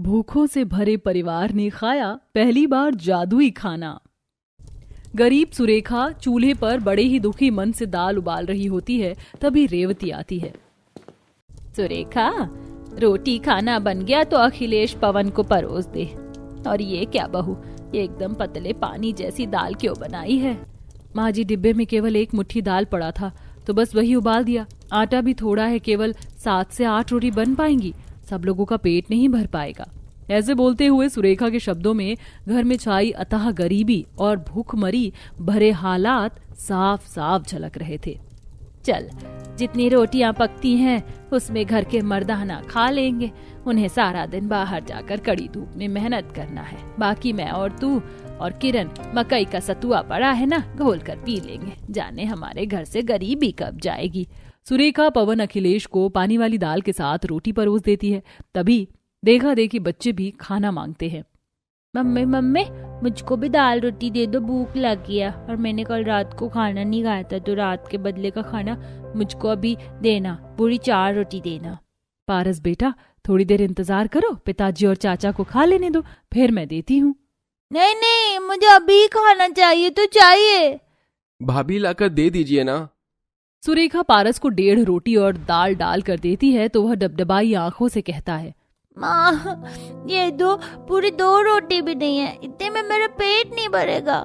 भूखों से भरे परिवार ने खाया पहली बार जादुई खाना। गरीब सुरेखा चूल्हे पर बड़े ही दुखी मन से दाल उबाल रही होती है, तभी रेवती आती है। सुरेखा, रोटी खाना बन गया तो अखिलेश पवन को परोस दे। और ये क्या बहू, ये एकदम पतले पानी जैसी दाल क्यों बनाई है? माँ जी, डिब्बे में केवल एक मुट्ठी दाल पड़ा था तो बस वही उबाल दिया। आटा भी थोड़ा है, केवल 7 से 8 रोटी बन पाएंगी, सब लोगों का पेट नहीं भर पाएगा। ऐसे बोलते हुए सुरेखा के शब्दों में घर में छाई अथाह गरीबी और भूखमरी भरे हालात साफ साफ झलक रहे थे। चल, जितनी रोटियां पकती हैं उसमें घर के मर्दाना खा लेंगे। उन्हें सारा दिन बाहर जाकर कड़ी धूप में मेहनत करना है। बाकी मैं और तू और किरण मकई का सतुआ पड़ा है ना, घोल कर पी लेंगे। जाने हमारे घर से गरीबी कब जाएगी। सुरेखा पवन अखिलेश को पानी वाली दाल के साथ रोटी परोस देती है। तभी देखा देखी बच्चे भी खाना मांगते हैं। मम्मी मम्मी, मुझको भी दाल रोटी दे दो, भूख लगी है। और मैंने कल रात को खाना नहीं खाया था, तो रात के बदले का खाना मुझको अभी देना, पूरी 4 रोटी देना। पारस बेटा, थोड़ी देर इंतजार करो, पिताजी और चाचा को खा लेने दो, फिर मैं देती हूँ। नहीं नहीं, मुझे अभी खाना चाहिए तो चाहिए। भाभी लाकर दे दीजिए ना। सुरेखा पारस को 1.5 रोटी और दाल डाल कर देती है तो वह डबडबाई आंखों से कहता है, माँ, ये दो, पूरी 2 रोटी भी नहीं है, इतने में मेरा पेट नहीं भरेगा।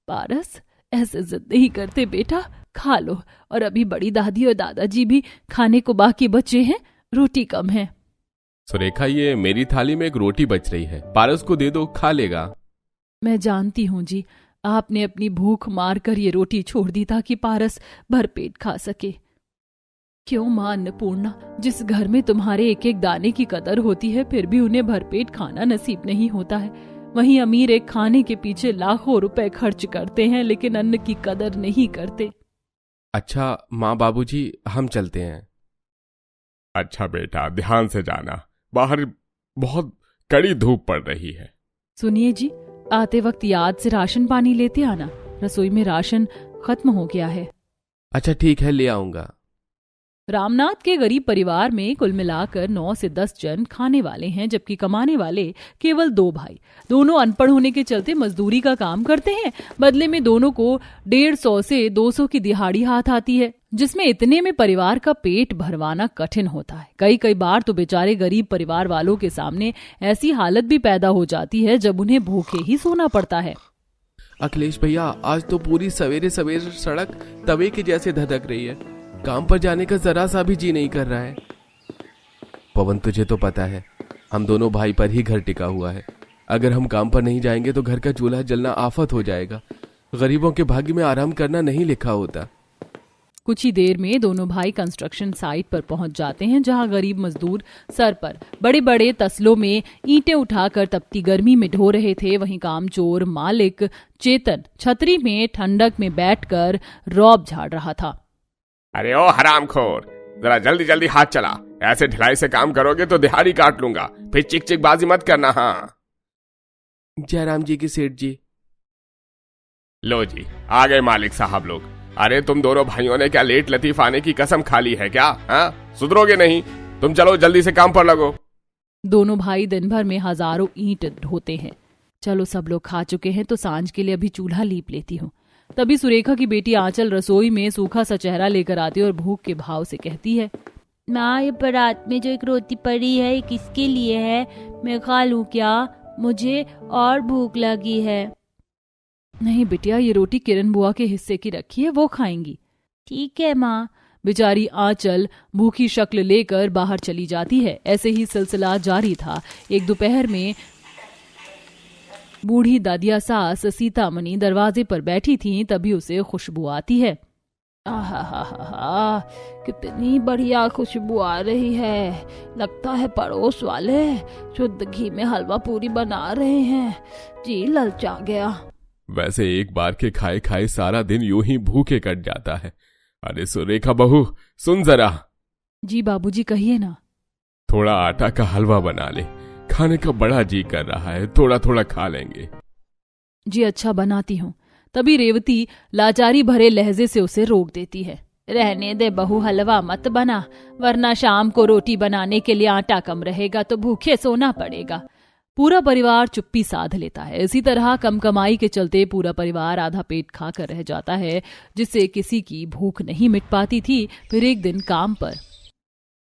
पारस, ऐसे जिद नहीं करते बेटा, खा लो। और अभी बड़ी दादी और दादाजी भी खाने को बाकी बचे हैं, रोटी कम है। सुरेखा, ये मेरी थाली में एक रोटी बच रही है, पारस को दे दो, खा लेगा। मैं जानती हूँ जी, आपने अपनी भूख मार कर ये रोटी छोड़ दी ताकि पारस भरपेट खा सके। क्यों मां अन्नपूर्णा, जिस घर में तुम्हारे एक एक दाने की कदर होती है फिर भी उन्हें भरपेट खाना नसीब नहीं होता है, वहीं अमीर एक खाने के पीछे लाखों रुपए खर्च करते हैं लेकिन अन्न की कदर नहीं करते। अच्छा माँ बाबूजी, हम चलते हैं। अच्छा बेटा, ध्यान से जाना, बाहर बहुत कड़ी धूप पड़ रही है। सुनिए जी, आते वक्त याद से राशन पानी लेते आना, रसोई में राशन खत्म हो गया है। अच्छा ठीक है, ले आऊंगा। रामनाथ के गरीब परिवार में कुल मिलाकर 9 से 10 जन खाने वाले हैं, जबकि कमाने वाले केवल 2 भाई। दोनों अनपढ़ होने के चलते मजदूरी का काम करते हैं। बदले में दोनों को 150 से 200 की दिहाड़ी हाथ आती है, जिसमें इतने में परिवार का पेट भरवाना कठिन होता है। कई बार तो बेचारे गरीब परिवार वालों के सामने ऐसी हालत भी पैदा हो जाती है जब उन्हें भूखे ही सोना पड़ता है। अखिलेश भैया, आज तो पूरी सवेरे सवेरे सड़क तवे के जैसे धधक रही है, काम पर जाने का जरा सा भी जी नहीं कर रहा है। पवन, तुझे तो पता है हम दोनों भाई पर ही घर टिका हुआ है। अगर हम काम पर नहीं जाएंगे तो घर का चूल्हा जलना आफत हो जाएगा। गरीबों के भाग्य में आराम करना नहीं लिखा होता। कुछ ही देर में दोनों भाई कंस्ट्रक्शन साइट पर पहुंच जाते हैं, जहां गरीब मजदूर सर पर बड़े बड़े तसलों में ईंटें उठाकर तपती गर्मी में ढो रहे थे। वहीं कामचोर मालिक चेतन छतरी में ठंडक में बैठकर रौब झाड़ रहा था। अरे ओ हरामखोर, जरा जल्दी जल्दी हाथ चला, ऐसे ढिलाई से काम करोगे तो दिहाड़ी काट लूंगा, फिर चिक चिक बाजी मत करना। हाँ जयराम जी की सेठ जी। लो जी, आ गए मालिक साहब लोग। अरे तुम दोनों भाइयों ने क्या लेट लतीफ आने की कसम खा ली है क्या? हाँ, सुधरोगे नहीं तुम, चलो जल्दी से काम पर लगो। दोनों भाई दिन भर में हजारों ईंट ढोते हैं। चलो, सब लोग खा चुके हैं तो सांझ के लिए अभी चूल्हा लीप लेती हूँ। तभी सुरेखा की बेटी आंचल रसोई में सूखा सा चेहरा लेकर आती है और भूख के भाव से कहती है, माँ, ये परात में जो एक रोटी पड़ी है, ये किसके लिए है? मैं खा लूं क्या? मुझे और भूख लगी है। नहीं बिटिया, ये रोटी किरण बुआ के हिस्से की रखी है, वो खाएंगी। ठीक है माँ। बेचारी आंचल भूखी शक्ल लेकर बाहर चली जाती है। ऐसे ही सिलसिला जारी था। एक दोपहर में बूढ़ी दादिया सास सीतामणि दरवाजे पर बैठी थीं, तभी उसे खुशबू आती है। आहा, कितनी बढ़िया खुशबू आ रही है। लगता है पड़ोस वाले शुद्ध घी में हलवा पूरी बना रहे हैं। जी ललचा गया। वैसे एक बार के खाए खाए सारा दिन यूं ही भूखे कट जाता है। अरे सुरेखा बहू, सुन जरा। जी बाबूजी, कहिए ना। थोड़ा आटा का हलवा बना ले, खाने का बड़ा जी कर रहा है, थोड़ा थोड़ा खा लेंगे। जी अच्छा, बनाती हूँ। तभी रेवती लाचारी भरे लहजे से उसे रोक देती है। रहने दे बहू, हलवा मत बना, वरना शाम को रोटी बनाने के लिए आटा कम रहेगा तो भूखे सोना पड़ेगा। पूरा परिवार चुप्पी साध लेता है। इसी तरह कम कमाई के चलते पूरा परिवार आधा पेट खाकर रह जाता है, जिससे किसी की भूख नहीं मिट पाती थी। फिर एक दिन काम पर,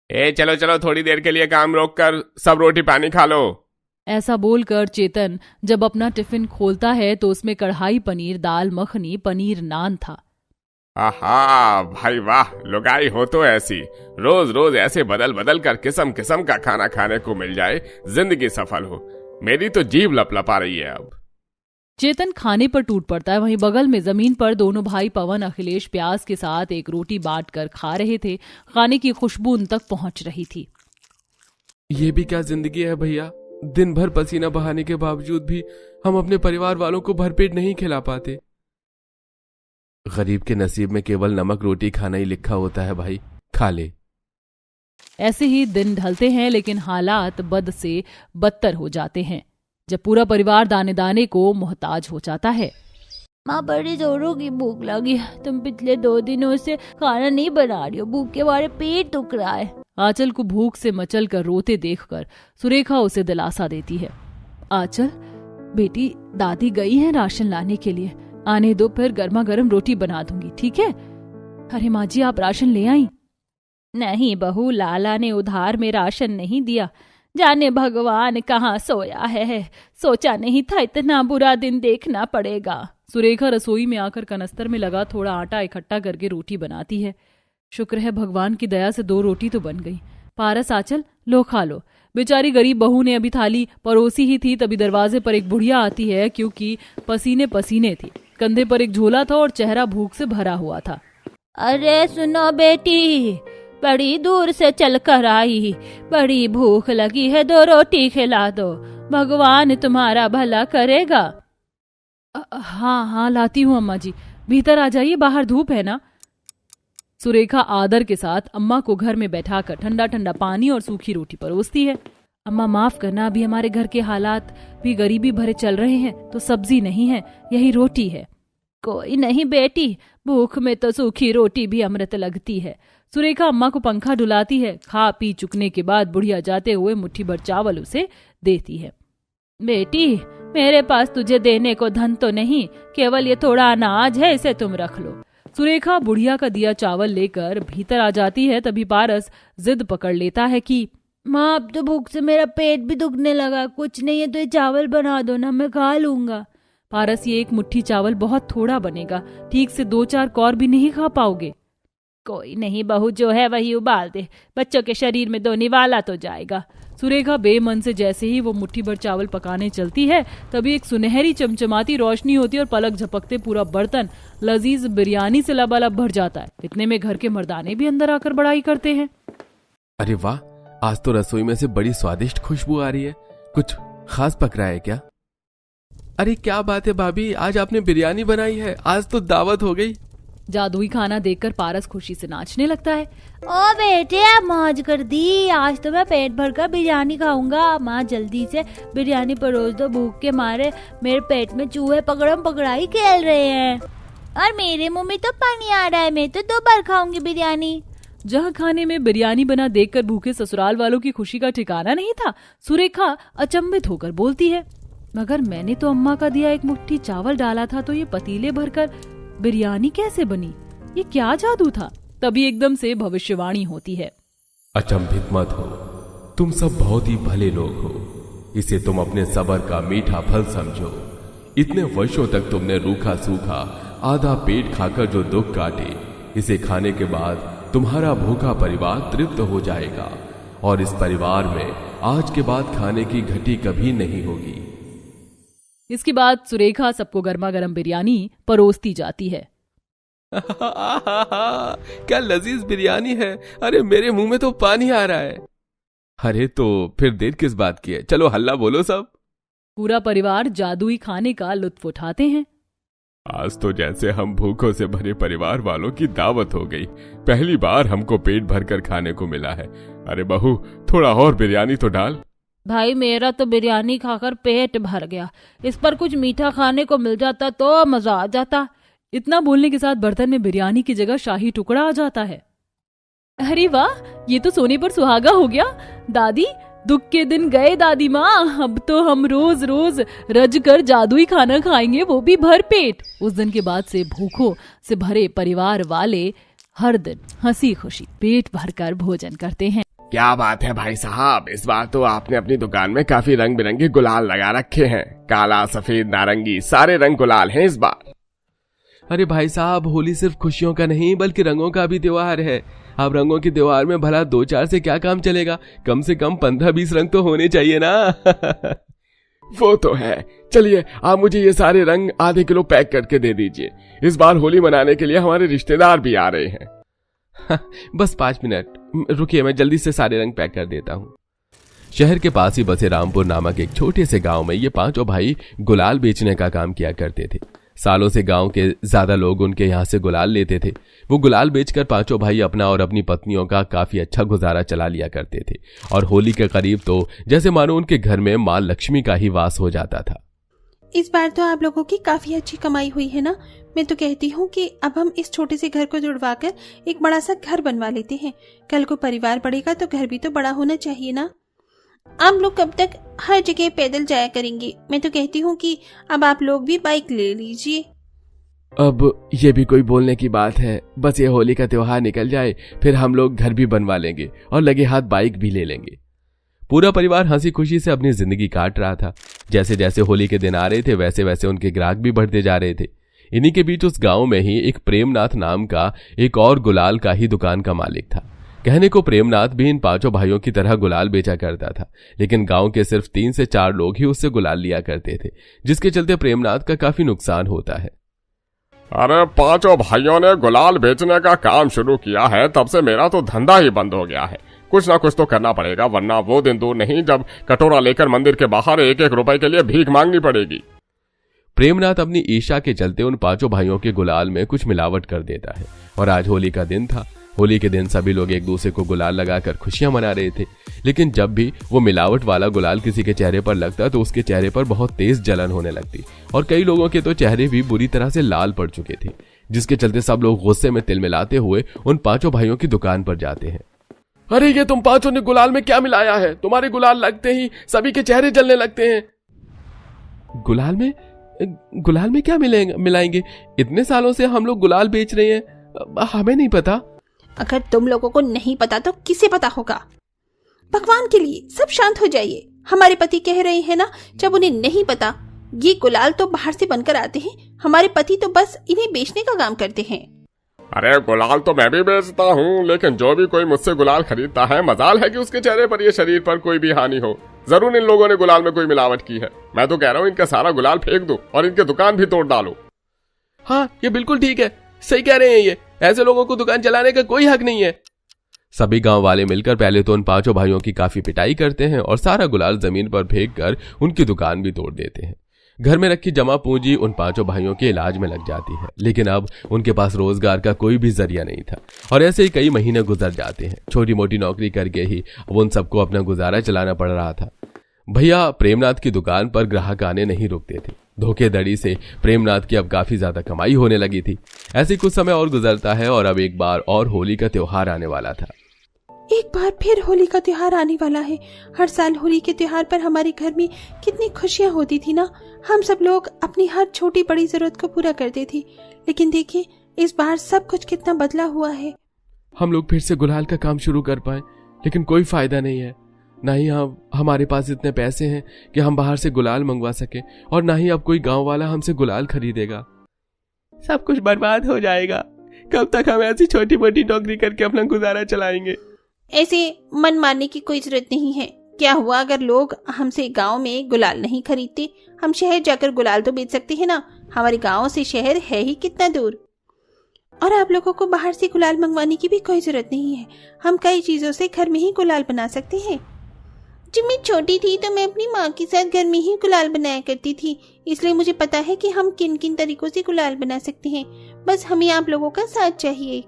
चलो चलो, थोड़ी देर के लिए काम रोक कर सब रोटी पानी खा लो। ऐसा बोलकर चेतन जब अपना टिफिन खोलता है तो उसमें कढ़ाई पनीर, दाल मखनी, पनीर नान था। आहा भाई वाह, लुगाई हो तो ऐसी, रोज रोज ऐसे बदल बदल कर किस्म किस्म का खाना खाने को मिल जाए, जिंदगी सफल हो। मेरी तो जीभ लपलपा रही है अब। चेतन खाने पर टूट पड़ता है। वहीं बगल में जमीन पर दोनों भाई पवन, अखिलेश प्याज के साथ एक रोटी बांट कर खा रहे थे। खाने की खुशबू उन तक पहुंच रही थी। ये भी क्या जिंदगी है भैया, दिन भर पसीना बहाने के बावजूद भी हम अपने परिवार वालों को भरपेट नहीं खिला पाते। गरीब के नसीब में केवल नमक रोटी खाना ही लिखा होता है भाई, खा ले। ऐसे ही दिन ढलते हैं, लेकिन हालात बद से बदतर हो जाते हैं जब पूरा परिवार दाने दाने को मोहताज हो जाता है। माँ, बड़ी जोरों की भूख लगी है। तुम पिछले 2 दिनों से खाना नहीं बना रही हो, भूख के मारे पेट दुख रहा है। आंचल को भूख से मचल कर रोते देखकर सुरेखा उसे दिलासा देती है। आंचल बेटी, दादी गई है राशन लाने के लिए, आने दो, फिर गर्मा गर्म रोटी बना दूंगी, ठीक है? अरे माँ जी, आप राशन ले आई? नहीं बहू, लाला ने उधार में राशन नहीं दिया। जाने भगवान कहाँ सोया है, सोचा नहीं था इतना बुरा दिन देखना पड़ेगा। सुरेखा रसोई में आकर कनस्तर में लगा थोड़ा आटा इकट्ठा करके रोटी बनाती है। शुक्र है भगवान की दया से 2 रोटी तो बन गई। पारस, आंचल लो, खा लो। बेचारी गरीब बहू ने अभी थाली परोसी ही थी, तभी दरवाजे पर एक बुढ़िया आती है, क्योंकि पसीने पसीने थी। कंधे पर एक झोला था और चेहरा भूख से भरा हुआ था। अरे सुनो बेटी, बड़ी दूर से चल कर आई, बड़ी भूख लगी है, 2 रोटी खिला दो, भगवान तुम्हारा भला करेगा। हाँ हाँ, लाती हूँ अम्मा जी, भीतर आ जाइए, बाहर धूप है ना। सुरेखा आदर के साथ अम्मा को घर में बैठाकर ठंडा ठंडा पानी और सूखी रोटी परोसती है। अम्मा माफ करना, अभी हमारे घर के हालात भी गरीबी भरे चल रहे हैं, तो सब्जी नहीं है, यही रोटी है। कोई नहीं बेटी, भूख में तो सूखी रोटी भी अमृत लगती है। सुरेखा अम्मा को पंखा डुलाती है। खा पी चुकने के बाद बुढ़िया जाते हुए मुट्ठी भर चावल उसे देती है। बेटी, मेरे पास तुझे देने को धन तो नहीं, केवल ये थोड़ा अनाज है, इसे तुम रख लो। सुरेखा बुढ़िया का दिया चावल लेकर भीतर आ जाती है। तभी पारस जिद पकड़ लेता है कि माँ, अब तो भूख से मेरा पेट भी दुखने लगा, कुछ नहीं है तो ये चावल बना दो ना, मैं खा लूंगा। पारस, ये 1 मुट्ठी चावल बहुत थोड़ा बनेगा, ठीक से 2-4 कौर भी नहीं खा पाओगे। कोई नहीं बहू, जो है वही उबाल दे, बच्चों के शरीर में 2 निवाला तो जाएगा। सुरेखा बेमन से जैसे ही वो मुट्ठी भर चावल पकाने चलती है, तभी एक सुनहरी चमचमाती रोशनी होती है और पलक झपकते पूरा बर्तन लजीज बिरयानी से लबालब भर जाता है। इतने में घर के मर्दाने भी अंदर आकर बड़ाई करते हैं। अरे वाह, आज तो रसोई में से बड़ी स्वादिष्ट खुशबू आ रही है, कुछ खास पक रहा है क्या? अरे क्या बात है भाभी, आज आपने बिरयानी बनाई है, आज तो दावत हो गई। जादुई खाना देखकर पारस खुशी से नाचने लगता है। ओ बेटे, आप मौज कर दी, आज तो मैं पेट भरकर बिरयानी खाऊंगा। माँ जल्दी से बिरयानी परोस दो, भूख के मारे मेरे पेट में चूहे पकड़म पकड़ाई खेल रहे हैं और मेरे मुंह में तो पानी आ रहा है। मैं तो 2 बार खाऊंगी बिरयानी। जहाँ खाने में बिरयानी बना देखकर भूखे ससुराल वालों की खुशी का ठिकाना नहीं था। सुरेखा अचंभित होकर बोलती है, मगर मैंने तो अम्मा का दिया 1 मुट्ठी चावल डाला था, तो ये पतीले भरकर बिरयानी कैसे बनी? ये क्या जादू था? तभी एकदम से भविष्यवाणी होती है। अचंभित मत हो, तुम सब बहुत ही भले लोग हो, इसे तुम अपने सब्र का मीठा फल समझो। इतने वर्षों तक तुमने रूखा सूखा आधा पेट खाकर जो दुख काटे, इसे खाने के बाद तुम्हारा भूखा परिवार तृप्त हो जाएगा और इस परिवार में आज के बाद खाने की घटी कभी नहीं होगी। इसके बाद सुरेखा सबको गर्मा गर्म बिरयानी परोसती जाती है। क्या लजीज बिरयानी है, अरे मेरे मुंह में तो पानी आ रहा है। अरे तो फिर देर किस बात की है, चलो हल्ला बोलो सब। पूरा परिवार जादुई खाने का लुत्फ उठाते हैं। आज तो जैसे हम भूखों से भरे परिवार वालों की दावत हो गई, पहली बार हमको पेट भरकर खाने को मिला है। अरे बहू, थोड़ा और बिरयानी तो डाल। भाई, मेरा तो बिरयानी खाकर पेट भर गया, इस पर कुछ मीठा खाने को मिल जाता तो मजा आ जाता। इतना बोलने के साथ बर्तन में बिरयानी की जगह शाही टुकड़ा आ जाता है। अरे वाह, ये तो सोने पर सुहागा हो गया। दादी, दुख के दिन गए दादी माँ, अब तो हम रोज रोज रज कर जादुई खाना खाएंगे, वो भी भर पेट। उस दिन के बाद से भूखों से भरे परिवार वाले हर दिन हंसी खुशी पेट भरकर भोजन करते हैं। क्या बात है भाई साहब, इस बार तो आपने अपनी दुकान में काफी रंग बिरंगे गुलाल लगा रखे हैं। काला, सफेद, नारंगी, सारे रंग गुलाल हैं इस बार। अरे भाई साहब, होली सिर्फ खुशियों का नहीं बल्कि रंगों का भी त्योहार है। अब रंगों के त्योहार में भला 2-4 से क्या काम चलेगा, कम से कम 15-20 रंग तो होने चाहिए ना। वो तो है। चलिए आप मुझे ये सारे रंग आधे किलो पैक करके दे दीजिए। इस बार होली मनाने के लिए हमारे रिश्तेदार भी आ रहे हैं। बस 5 मिनट रुकिए, मैं जल्दी से सारे रंग पैक कर देता हूँ। शहर के पास ही बसे रामपुर नामक एक छोटे से गांव में ये 5 भाई गुलाल बेचने का काम किया करते थे। सालों से गांव के ज्यादा लोग उनके यहाँ से गुलाल लेते थे। वो गुलाल बेचकर 5 भाई अपना और अपनी पत्नियों का काफी अच्छा गुजारा चला लिया करते थे। और होली के करीब तो जैसे मानो उनके घर में मां लक्ष्मी का ही वास हो जाता था। इस बार तो आप लोगों की काफी अच्छी कमाई हुई है ना। मैं तो कहती हूँ कि अब हम इस छोटे से घर को जुड़वाकर एक बड़ा सा घर बनवा लेते हैं। कल को परिवार बढ़ेगा तो घर भी तो बड़ा होना चाहिए ना। आप लोग कब तक हर जगह पैदल जाया करेंगे? मैं तो कहती हूँ कि अब आप लोग भी बाइक ले लीजिए। अब ये भी कोई बोलने की बात है, बस ये होली का त्योहार निकल जाए फिर हम लोग घर भी बनवा लेंगे और लगे हाथ बाइक भी ले लेंगे। पूरा परिवार हंसी खुशी से अपनी जिंदगी काट रहा था। जैसे जैसे होली के दिन आ रहे थे वैसे वैसे उनके ग्राहक भी बढ़ते जा रहे थे। इन्हीं के बीच उस गांव में ही एक प्रेमनाथ नाम का एक और गुलाल का ही दुकान का मालिक था। कहने को प्रेमनाथ भी इन 5 भाइयों की तरह गुलाल बेचा करता था, लेकिन गांव के सिर्फ 3 से 4 लोग ही उससे गुलाल लिया करते थे, जिसके चलते प्रेमनाथ का काफी नुकसान होता है। अरे 5 भाइयों ने गुलाल बेचने का काम शुरू किया है, तब से मेरा तो धंधा ही बंद हो गया है। कुछ ना कुछ तो करना पड़ेगा, वरना वो दिन दूर नहीं जब कटोरा लेकर मंदिर के बाहर 1-1 रुपए के लिए भीख मांगनी पड़ेगी। प्रेमनाथ अपनी ईर्ष्या के चलते उन 5 भाइयों के गुलाल में कुछ मिलावट कर देता है। और आज होली का दिन था। होली के दिन सभी लोग एक दूसरे को गुलाल लगाकर खुशियां मना रहे थे, लेकिन जब भी वो मिलावट वाला गुलाल किसी के चेहरे पर लगता तो उसके चेहरे पर बहुत तेज जलन होने लगती और कई लोगों के तो चेहरे भी बुरी तरह से लाल पड़ चुके थे, जिसके चलते सब लोग गुस्से में तिलमिलाते हुए उन 5 भाइयों की दुकान पर जाते हैं। अरे ये तुम 5 ने गुलाल में क्या मिलाया है? तुम्हारे गुलाल लगते ही सभी के चेहरे जलने लगते हैं। गुलाल में क्या मिलाएंगे? इतने सालों से हम लोग गुलाल बेच रहे हैं, हमें नहीं पता। अगर तुम लोगों को नहीं पता तो किसे पता होगा? भगवान के लिए सब शांत हो जाइए। हमारे पति कह रहे हैं ना, जब उन्हें नहीं पता, ये गुलाल तो बाहर से बनकर आते हैं। हमारे पति तो बस इन्हें बेचने का काम करते हैं। अरे गुलाल तो मैं भी बेचता हूँ, लेकिन जो भी कोई मुझसे गुलाल खरीदता है, मजाल है कि उसके चेहरे पर या शरीर पर कोई भी हानि हो। जरूर इन लोगों ने गुलाल में कोई मिलावट की है। मैं तो कह रहा हूँ इनका सारा गुलाल फेंक दो और इनके दुकान भी तोड़ डालो। हाँ, ये बिल्कुल ठीक है, सही कह रहे हैं। ये ऐसे लोगों को दुकान चलाने का कोई हक नहीं है। सभी गांव वाले मिलकर पहले तो उन 5 भाइयों की काफी पिटाई करते हैं और सारा गुलाल जमीन पर फेंक कर उनकी दुकान भी तोड़ देते हैं। घर में रखी जमा पूंजी उन 5 भाइयों के इलाज में लग जाती है, लेकिन अब उनके पास रोजगार का कोई भी जरिया नहीं था और ऐसे ही कई महीने गुजर जाते हैं। छोटी मोटी नौकरी करके ही अब उन सबको अपना गुजारा चलाना पड़ रहा था। भैया प्रेमनाथ की दुकान पर ग्राहक आने नहीं रुकते थे। धोखेधड़ी से प्रेमनाथ की अब काफी ज्यादा कमाई होने लगी थी। ऐसे कुछ समय और गुजरता है और अब एक बार और होली का त्योहार आने वाला था। एक बार फिर होली का त्योहार आने वाला है। हर साल होली के त्योहार पर हमारे घर में कितनी खुशियां होती थी ना। हम सब लोग अपनी हर छोटी बड़ी जरूरत को पूरा करते थे, लेकिन देखिए इस बार सब कुछ कितना बदला हुआ है। हम लोग फिर से गुलाल का काम शुरू कर पाए, लेकिन कोई फायदा नहीं है। ना ही हमारे पास इतने पैसे हैं कि हम बाहर से गुलाल मंगवा सके, और ना ही अब कोई गांव वाला हमसे गुलाल खरीदेगा। सब कुछ बर्बाद हो जाएगा। कब तक हम ऐसी छोटी मोटी नौकरी करके अपना गुजारा चलाएंगे? ऐसे मन मारने की कोई जरूरत नहीं है। क्या हुआ अगर लोग हमसे गांव में गुलाल नहीं खरीदते? हम शहर जाकर गुलाल तो बेच सकते हैं ना। हमारे गांव से शहर है ही कितना दूर। और आप लोगों को बाहर से गुलाल मंगवाने की भी कोई जरूरत नहीं है। हम कई चीजों से घर में ही गुलाल बना सकते हैं। जब मैं छोटी थी तो मैं अपनी माँ के साथ घर में ही गुलाल बनाया करती थी, इसलिए मुझे पता है कि हम किन किन तरीकों से गुलाल बना सकते हैं। बस हमें आप लोगों का साथ चाहिए।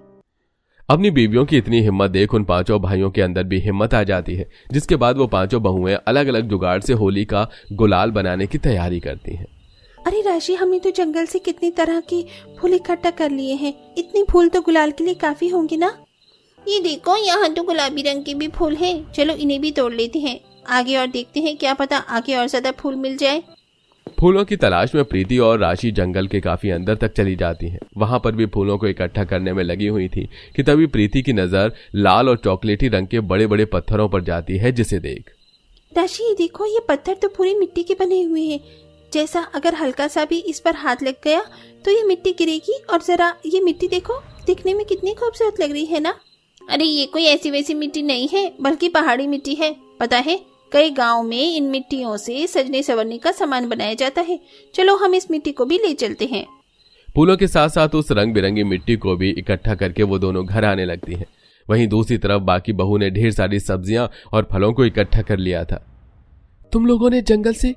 अपनी बीवियों की इतनी हिम्मत देख उन 5 भाइयों के अंदर भी हिम्मत आ जाती है, जिसके बाद वो 5 बहुएं अलग अलग जुगाड़ से होली का गुलाल बनाने की तैयारी करती हैं। अरे राशि, हमने तो जंगल से कितनी तरह की फूल इकट्ठा कर लिए हैं। इतनी फूल तो गुलाल के लिए काफी होंगे ना। ये देखो, यहाँ तो गुलाबी रंग के भी फूल हैं। चलो इन्हें भी तोड़ लेते हैं। आगे और देखते हैं, क्या पता आगे और ज्यादा फूल मिल जाए। फूलों की तलाश में प्रीति और राशि जंगल के काफी अंदर तक चली जाती हैं। वहां पर भी फूलों को इकट्ठा करने में लगी हुई थी कि तभी प्रीति की नजर लाल और चॉकलेटी रंग के बड़े बड़े पत्थरों पर जाती है, जिसे देख राशि ये देखो, ये पत्थर तो पूरी मिट्टी के बने हुए हैं। जैसा अगर हल्का सा भी इस पर हाथ लग गया तो ये मिट्टी गिरेगी। और जरा ये मिट्टी देखो, दिखने में कितनी खूबसूरत लग रही है ना। अरे ये कोई ऐसी वैसी मिट्टी नहीं है, बल्कि पहाड़ी मिट्टी है। पता है, कई गांव में इन मिट्टियों से सजने संवरने का सामान बनाया जाता है। चलो हम इस मिट्टी को भी ले चलते हैं। फूलों के साथ साथ उस रंग बिरंगी मिट्टी को भी इकट्ठा करके वो दोनों घर आने लगती हैं। वहीं दूसरी तरफ बाकी बहू ने ढेर सारी सब्जियां और फलों को इकट्ठा कर लिया था। तुम लोगों ने जंगल से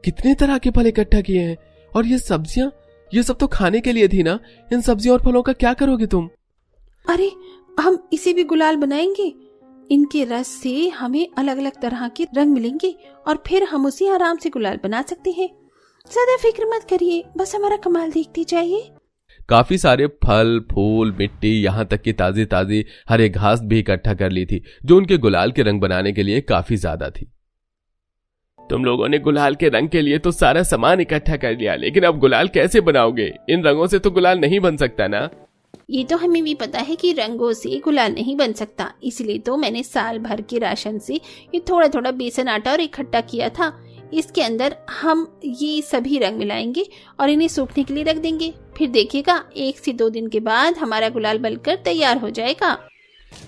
कितने तरह के फल इकट्ठा किए हैं, और ये सब्जियां, ये सब तो खाने के लिए थी ना। इन सब्जियों और फलों का क्या करोगे तुम? अरे हम इसे भी गुलाल बनाएंगे। इनके रस से हमें अलग अलग तरह के रंग मिलेंगे और फिर हम उसे आराम से गुलाल बना सकते हैं। ज्यादा फिक्र मत करिए, बस हमारा कमाल देखते जाइए। काफी सारे फल, फूल, मिट्टी, यहाँ तक कि ताजी ताजी हरे घास भी इकट्ठा कर ली थी, जो उनके गुलाल के रंग बनाने के लिए काफी ज्यादा थी। तुम लोगों ने गुलाल के रंग के लिए तो सारा सामान इकट्ठा कर लिया, लेकिन अब गुलाल कैसे बनाओगे? इन रंगों से तो गुलाल नहीं बन सकता ना। ये तो हमें भी पता है कि रंगों से गुलाल नहीं बन सकता, इसलिए तो मैंने साल भर के राशन से ये थोड़ा थोड़ा बेसन आटा और इकट्ठा किया था। इसके अंदर हम ये सभी रंग मिलाएंगे और इन्हें सूखने के लिए रख देंगे। फिर देखिएगा 1 से 2 दिन के बाद हमारा गुलाल बनकर तैयार हो जाएगा।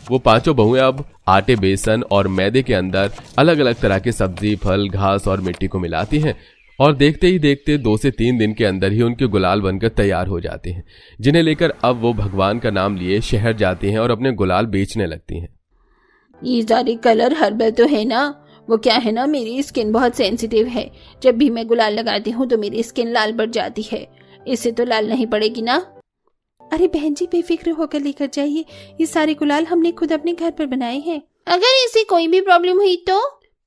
वो पांचों बहुएं अब आटे, बेसन और मैदे के अंदर अलग अलग तरह के सब्जी, फल, घास और मिट्टी को मिलाती हैं और देखते ही देखते 2 से 3 दिन के अंदर ही उनके गुलाल बनकर तैयार हो जाते हैं, जिन्हें लेकर अब वो भगवान का नाम लिए शहर जाती हैं और अपने गुलाल बेचने लगती हैं। ये सारे कलर हर्बल तो है ना? वो क्या है ना, मेरी स्किन बहुत सेंसिटिव है। जब भी मैं गुलाल लगाती हूँ तो मेरी स्किन लाल पड़ जाती है। इससे तो लाल नहीं पड़ेगी ना? अरे बहन जी, बेफिक्र होकर लेकर जाइए। ये सारे गुलाल हमने खुद अपने घर पर बनाए हैं। अगर इसे कोई भी प्रॉब्लम हुई तो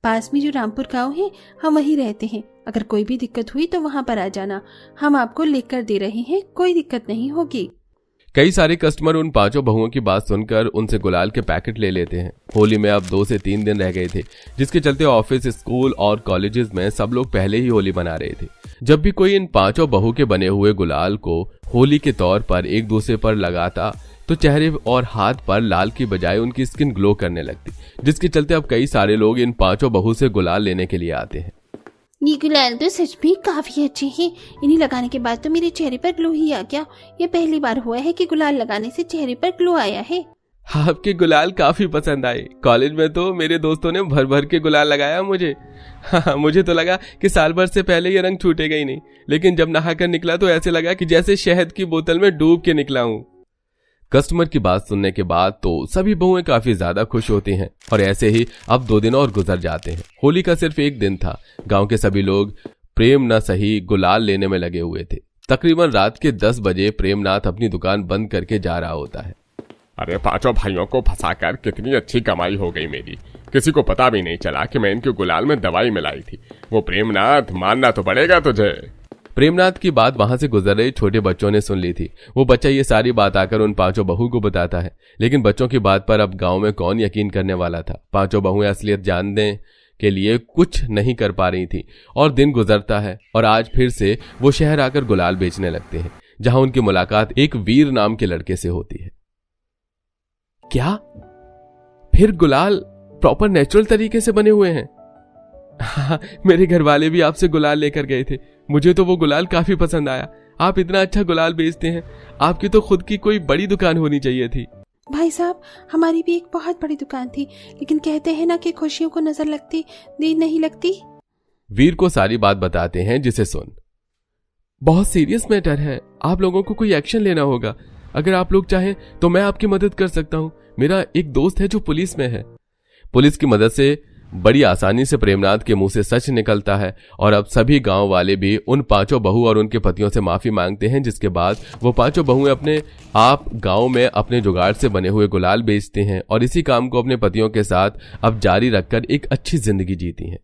पास में जो रामपुर गांव है, हम वहीं रहते हैं। अगर कोई भी दिक्कत हुई तो वहां पर आ जाना, हम आपको लेकर दे रहे हैं, कोई दिक्कत नहीं होगी। कई सारे कस्टमर उन पांचों बहुओं की बात सुनकर उनसे गुलाल के पैकेट ले लेते हैं। होली में अब 2 से 3 दिन रह गए थे, जिसके चलते ऑफिस, स्कूल और कॉलेजेस में सब लोग पहले ही होली मना रहे थे। जब भी कोई इन पांचों बहू के बने हुए गुलाल को होली के तौर पर एक दूसरे पर लगाता तो चेहरे और हाथ पर लाल की बजाय उनकी स्किन ग्लो करने लगती, जिसके चलते अब कई सारे लोग इन पांचों बहू से गुलाल लेने के लिए आते हैं। ये गुलाल तो सच में काफी अच्छे हैं। इन्हें लगाने के बाद तो मेरे चेहरे पर ग्लो ही आ गया। ये पहली बार हुआ है कि गुलाल लगाने से चेहरे पर ग्लो आया है। आपके गुलाल काफी पसंद आए। कॉलेज में तो मेरे दोस्तों ने भर भर के गुलाल लगाया मुझे। हाँ, मुझे तो लगा कि साल भर से पहले ये रंग छूटेगा ही नहीं, लेकिन जब नहाकर निकला तो ऐसे लगा कि जैसे शहद की बोतल में डूब के निकला हूँ। कस्टमर की बात सुनने के बाद तो सभी बहुएं काफी ज्यादा खुश होती हैं और ऐसे ही अब 2 दिन और गुजर जाते हैं। होली का सिर्फ 1 दिन था। गांव के सभी लोग प्रेम न सही गुलाल लेने में लगे हुए थे। तकरीबन रात के 10 बजे प्रेमनाथ अपनी दुकान बंद करके जा रहा होता है। अरे पांचों भाइयों को फंसाकर कितनी अच्छी कमाई हो गई मेरी। किसी को पता भी नहीं चला कि मैं इनके गुलाल में दवाई मिलाई थी। वो प्रेमनाथ, मानना तो पड़ेगा तुझे। प्रेमनाथ की बात वहां से गुजर रहे छोटे बच्चों ने सुन ली थी। वो बच्चा ये सारी बात आकर उन पांचों बहू को बताता है, लेकिन बच्चों की बात पर अब गांव में कौन यकीन करने वाला था। पांचों बहुएं असलियत जानने के लिए कुछ नहीं कर पा रही थी और दिन गुजरता है और आज फिर से वो शहर आकर गुलाल बेचने लगते हैं, जहां उनकी मुलाकात एक वीर नाम के लड़के से होती है। क्या फिर गुलाल प्रॉपर नेचुरल तरीके से बने हुए हैं? हाँ, मेरे घर वाले भी आपसे गुलाल लेकर गए थे। मुझे तो वो गुलाल काफी पसंद आया। आप इतना अच्छा गुलाल बेचते हैं, आपकी तो खुद की कोई बड़ी दुकान होनी चाहिए थी। भाई साहब, हमारी भी एक बहुत बड़ी दुकान थी, लेकिन कहते हैं ना कि खुशियों को नजर लगती देर नहीं लगती। वीर को सारी बात बताते हैं, जिसे सुन। बहुत सीरियस मैटर है, आप लोगों को कोई एक्शन लेना होगा। अगर आप लोग चाहें तो मैं आपकी मदद कर सकता हूँ। मेरा एक दोस्त है जो पुलिस में है। पुलिस की मदद से बड़ी आसानी से प्रेमनाथ के मुंह से सच निकलता है और अब सभी गांव वाले भी उन पांचों बहू और उनके पतियों से माफी मांगते हैं, जिसके बाद वो पांचों बहुएं अपने आप गांव में अपने जुगाड़ से बने हुए गुलाल बेचते हैं और इसी काम को अपने पतियों के साथ अब जारी रखकर एक अच्छी जिंदगी जीती हैं।